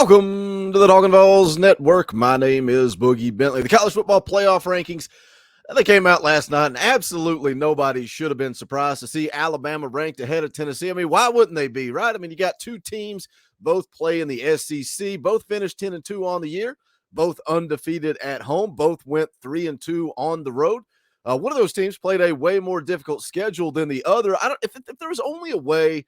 Welcome to the Talkin Vols Network. My name is Boogie Bentley. The college football playoff rankings, they came out last night, and absolutely nobody should have been surprised to see Alabama ranked ahead of Tennessee. I mean, why wouldn't they be, right? I mean, you got two teams, both play in the SEC, both finished 10-2 on the year, both undefeated at home, both went 3-2 on the road. One of those teams played a way more difficult schedule than the other. If there was only a way,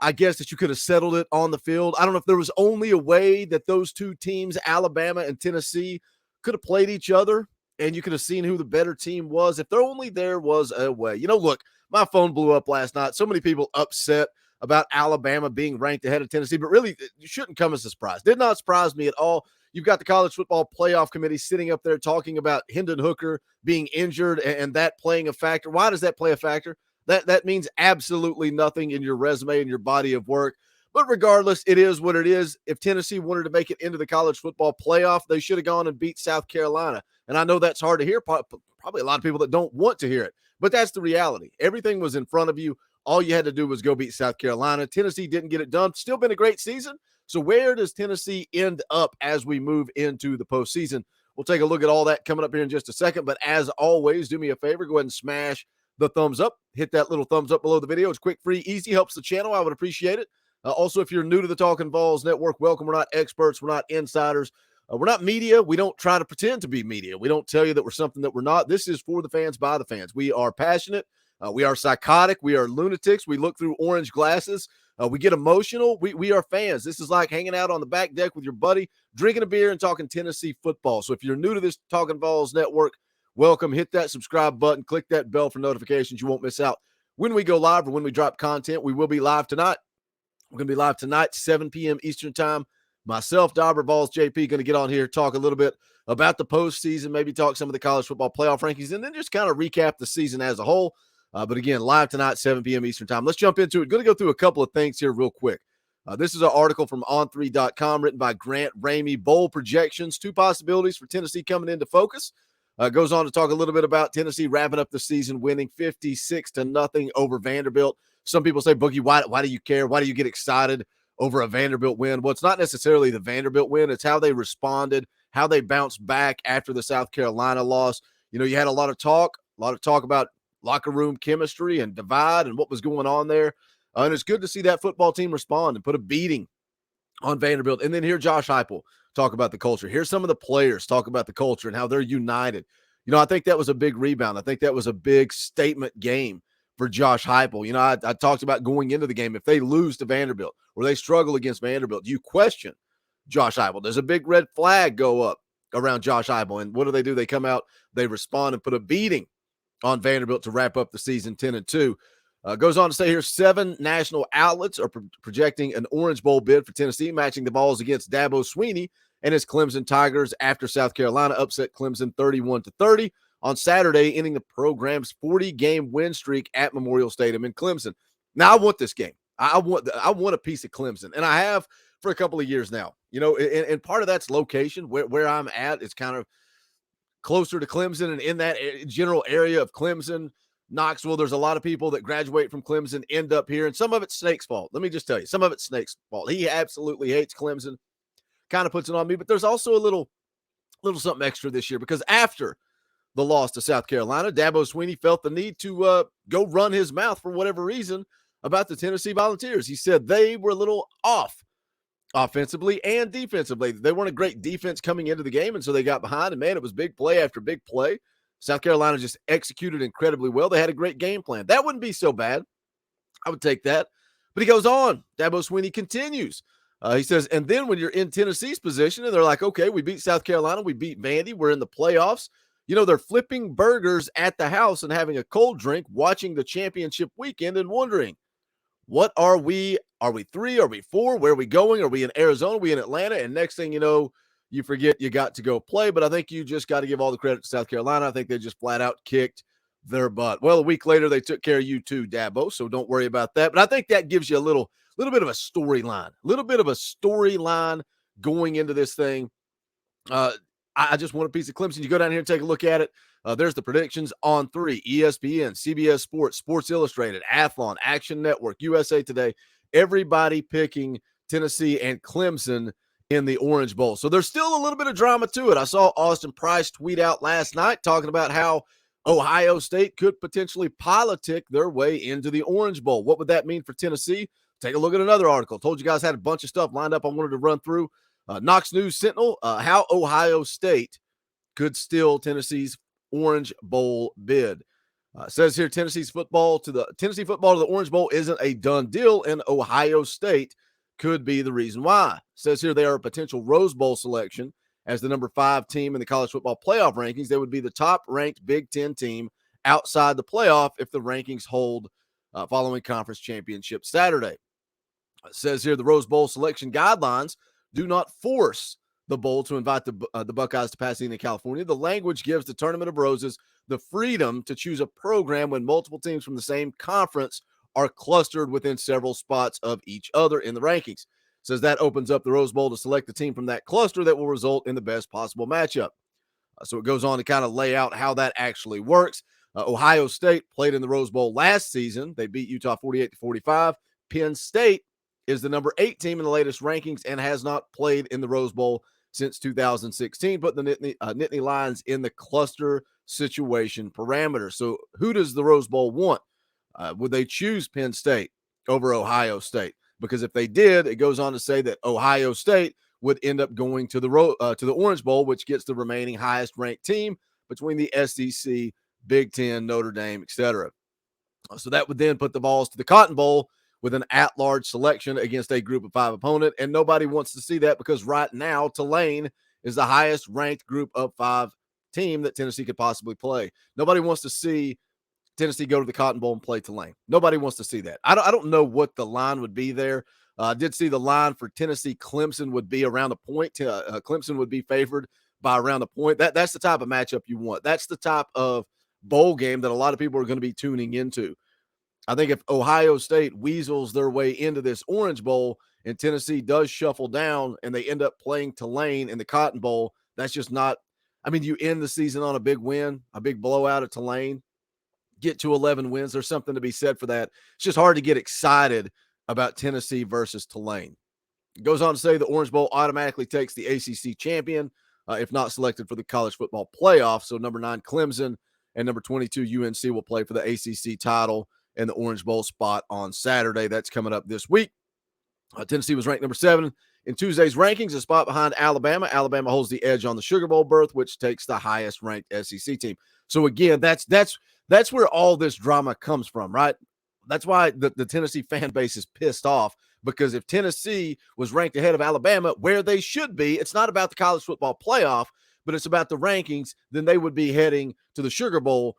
I guess, that you could have settled it on the field. I don't know if there was only a way that those two teams, Alabama and Tennessee, could have played each other and you could have seen who the better team was. If there was a way. Look, my phone blew up last night. So many people upset about Alabama being ranked ahead of Tennessee, but really, it shouldn't come as a surprise. Did not surprise me at all. You've got the College Football Playoff Committee sitting up there talking about Hendon Hooker being injured and that playing a factor. Why does that play a factor? That means absolutely nothing in your resume and your body of work. But regardless, it is what it is. If Tennessee wanted to make it into the college football playoff, they should have gone and beat South Carolina. And I know that's hard to hear. Probably a lot of people that don't want to hear it. But that's the reality. Everything was in front of you. All you had to do was go beat South Carolina. Tennessee didn't get it done. Still been a great season. So where does Tennessee end up as we move into the postseason? We'll take a look at all that coming up here in just a second. But as always, do me a favor. Go ahead and smash the thumbs up. Hit that little thumbs up below the video. It's quick, free, easy. Helps the channel. I would appreciate it. Also, if you're new to the Talkin Vols Network, welcome. We're not experts. We're not insiders. We're not media. We don't try to pretend to be media. We don't tell you that we're something that we're not. This is for the fans, by the fans. We are passionate. We are psychotic. We are lunatics. We look through orange glasses. We get emotional. We are fans. This is like hanging out on the back deck with your buddy, drinking a beer and talking Tennessee football. So if you're new to this Talkin Vols Network, welcome. Hit that subscribe button. Click that bell for notifications. You won't miss out when we go live or when we drop content. We will be live tonight. We're going to be live tonight, 7 p.m. Eastern time. Myself, Dauber, Vols, JP, going to get on here, talk a little bit about the postseason, maybe talk some of the college football playoff rankings, and then just kind of recap the season as a whole. But again, live tonight, 7 p.m. Eastern time. Let's jump into it. Going to go through a couple of things here real quick. This is an article from on3.com written by Grant Ramey. Bowl projections, two possibilities for Tennessee coming into focus. Goes on to talk a little bit about Tennessee wrapping up the season, winning 56-0 over Vanderbilt. Some people say, Boogie, why do you care? Why do you get excited over a Vanderbilt win? Well, it's not necessarily the Vanderbilt win. It's how they responded, how they bounced back after the South Carolina loss. You had a lot of talk about locker room chemistry and divide and what was going on there. And it's good to see that football team respond and put a beating on Vanderbilt. And then hear Josh Heupel talk about the culture. Here's some of the players talk about the culture and how they're united. I think that was a big rebound. I think that was a big statement game for Josh Heupel. I talked about going into the game. If they lose to Vanderbilt or they struggle against Vanderbilt, do you question Josh Heupel? There's a big red flag go up around Josh Heupel. And what do? They come out, they respond and put a beating on Vanderbilt to wrap up the season 10-2. Goes on to say here, 7 national outlets are projecting an Orange Bowl bid for Tennessee, matching the Vols against Dabo Swinney and his Clemson Tigers after South Carolina upset Clemson 31-30 on Saturday, ending the program's 40-game win streak at Memorial Stadium in Clemson. Now, I want this game. I want a piece of Clemson, and I have for a couple of years now. And part of that's location. Where I'm at is kind of closer to Clemson, and in that general area of Clemson, Knoxville, there's a lot of people that graduate from Clemson, end up here, and some of it's Snake's fault. Let me just tell you, some of it's Snake's fault. He absolutely hates Clemson, kind of puts it on me, but there's also a little something extra this year because after the loss to South Carolina, Dabo Swinney felt the need to go run his mouth for whatever reason about the Tennessee Volunteers. He said they were a little off offensively and defensively. They weren't a great defense coming into the game, and so they got behind, and man, it was big play after big play. South Carolina just executed incredibly well. They had a great game plan. That wouldn't be so bad. I would take that. But he goes on. Dabo Swinney continues. He says, and then when you're in Tennessee's position and they're like, okay, we beat South Carolina, we beat Vandy, we're in the playoffs. They're flipping burgers at the house and having a cold drink, watching the championship weekend and wondering, what are we? Are we 3? Are we 4? Where are we going? Are we in Arizona? Are we in Atlanta? And next thing you know, you forget you got to go play. But I think you just got to give all the credit to South Carolina. I think they just flat out kicked their butt. Well, a week later, they took care of you too, Dabo, so don't worry about that. But I think that gives you a little bit of a storyline going into this thing. I just want a piece of Clemson. You go down here and take a look at it. There's the predictions on 3, ESPN, CBS Sports, Sports Illustrated, Athlon, Action Network, USA Today. Everybody picking Tennessee and Clemson in the Orange Bowl. So there's still a little bit of drama to it. I saw Austin Price tweet out last night talking about how Ohio State could potentially politic their way into the Orange Bowl. What would that mean for Tennessee? Take a look at another article. Told you guys had a bunch of stuff lined up I wanted to run through. Knox News Sentinel, how Ohio State could steal Tennessee's Orange Bowl bid. Says here Tennessee football to the Orange Bowl isn't a done deal, and Ohio State could be the reason why. Says here they are a potential Rose Bowl selection as the number 5 team in the college football playoff rankings. They would be the top ranked Big Ten team outside the playoff if the rankings hold following conference championship Saturday. It says here the Rose Bowl selection guidelines do not force the bowl to invite the Buckeyes to Pasadena, California. The language gives the Tournament of Roses the freedom to choose a program when multiple teams from the same conference are clustered within several spots of each other in the rankings. Says that opens up the Rose Bowl to select the team from that cluster that will result in the best possible matchup. So it goes on to kind of lay out how that actually works. Ohio State played in the Rose Bowl last season. They beat Utah 48-45. Penn State is the number 8 team in the latest rankings and has not played in the Rose Bowl since 2016, but the Nittany Lions in the cluster situation parameter. So who does the Rose Bowl want? Would they choose Penn State over Ohio State? Because if they did, it goes on to say that Ohio State would end up going to the Orange Bowl, which gets the remaining highest ranked team between the SEC, Big Ten, Notre Dame, etc. So that would then put the Vols to the Cotton Bowl with an at-large selection against a group of 5 opponent, and nobody wants to see that because right now Tulane is the highest ranked group of 5 team that Tennessee could possibly play. Nobody wants to see Tennessee go to the Cotton Bowl and play Tulane. Nobody wants to see that. I don't know what the line would be there. I did see the line for Tennessee Clemson would be around a point. Clemson would be favored by around a point. That's the type of matchup you want. That's the type of bowl game that a lot of people are going to be tuning into. I think if Ohio State weasels their way into this Orange Bowl and Tennessee does shuffle down and they end up playing Tulane in the Cotton Bowl, that's just not – I mean, you end the season on a big win, a big blowout at Tulane, get to 11 wins. There's something to be said for that. It's just hard to get excited about Tennessee versus Tulane. It goes on to say the Orange Bowl automatically takes the ACC champion if not selected for the college football playoff. So number 9, Clemson, and number 22, UNC will play for the ACC title and the Orange Bowl spot on Saturday. That's coming up this week. Tennessee was ranked number 7 in Tuesday's rankings, a spot behind Alabama. Alabama holds the edge on the Sugar Bowl berth, which takes the highest ranked SEC team. So again, that's where all this drama comes from, right? That's why the Tennessee fan base is pissed off, because if Tennessee was ranked ahead of Alabama, where they should be, it's not about the college football playoff, but it's about the rankings, then they would be heading to the Sugar Bowl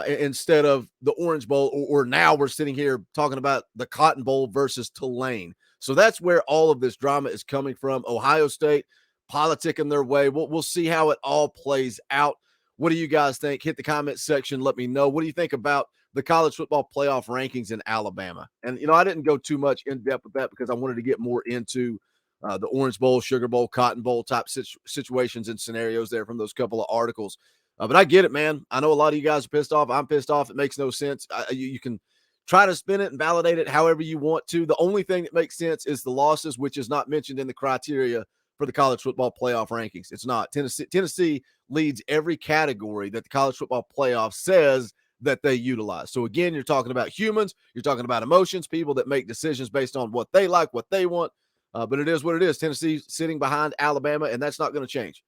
instead of the Orange Bowl, or now we're sitting here talking about the Cotton Bowl versus Tulane. So that's where all of this drama is coming from. Ohio State politicking their way. We'll see how it all plays out. What do you guys think? Hit the comment section. Let me know. What do you think about the college football playoff rankings in Alabama? And, I didn't go too much in depth with that because I wanted to get more into the Orange Bowl, Sugar Bowl, Cotton Bowl type situations and scenarios there from those couple of articles. But I get it, man. I know a lot of you guys are pissed off. I'm pissed off. It makes no sense. You can try to spin it and validate it however you want to. The only thing that makes sense is the losses, which is not mentioned in the criteria for the college football playoff rankings. It's not. Tennessee leads every category that the college football playoff says that they utilize. So again, you're talking about humans, you're talking about emotions, people that make decisions based on what they like, what they want. But it is what it is. Tennessee sitting behind Alabama, and that's not going to change.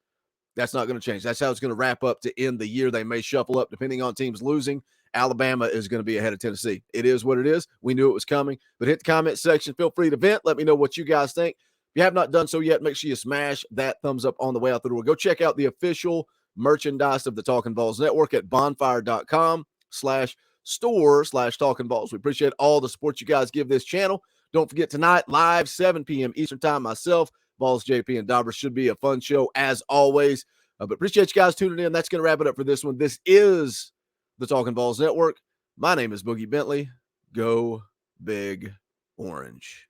That's not going to change. That's how it's going to wrap up to end the year. They may shuffle up depending on teams losing. Alabama is going to be ahead of Tennessee. It is what it is. We knew it was coming. But hit the comment section. Feel free to vent. Let me know what you guys think. If you have not done so yet, make sure you smash that thumbs up on the way out the door. Go check out the official merchandise of the Talkin Vols Network at bonfire.com/store/Talkin Vols. We appreciate all the support you guys give this channel. Don't forget tonight, live 7 p.m. Eastern time, myself, Vols, JP, and Dobber. Should be a fun show as always. But appreciate you guys tuning in. That's going to wrap it up for this one. This is the Talkin Vols Network. My name is Boogie Bentley. Go Big Orange.